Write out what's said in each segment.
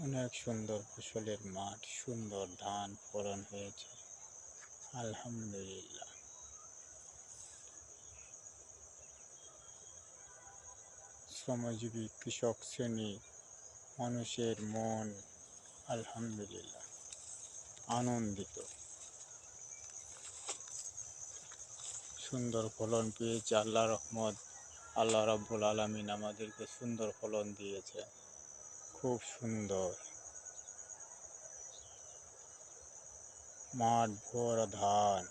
অনেক সুন্দর ফসলের মাঠ, সুন্দর ধান ফলন হয়েছে, আলহামদুলিল্লাহ। শ্রমজীবী কৃষক শ্রেণী মানুষের মন আলহামদুলিল্লাহ আনন্দিত। সুন্দর ফলন পেয়েছে, আল্লাহ রহমত। আল্লাহ রাব্বুল আলামিন আমাদেরকে সুন্দর ফলন দিয়েছে, খুব সুন্দর। মাঠ ভরা ধান,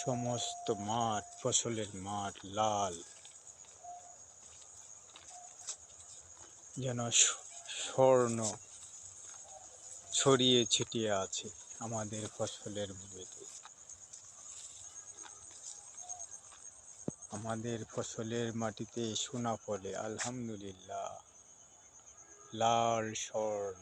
সমস্ত মাঠ, ফসলের মাঠ লাল, যেন স্বর্ণ ছড়িয়ে ছিটিয়ে আছে আমাদের ফসলের ভূমিতে। আমাদের ফসলের মাটিতে সোনা ফলে, আলহামদুলিল্লাহ, লাল স্বর্ণ।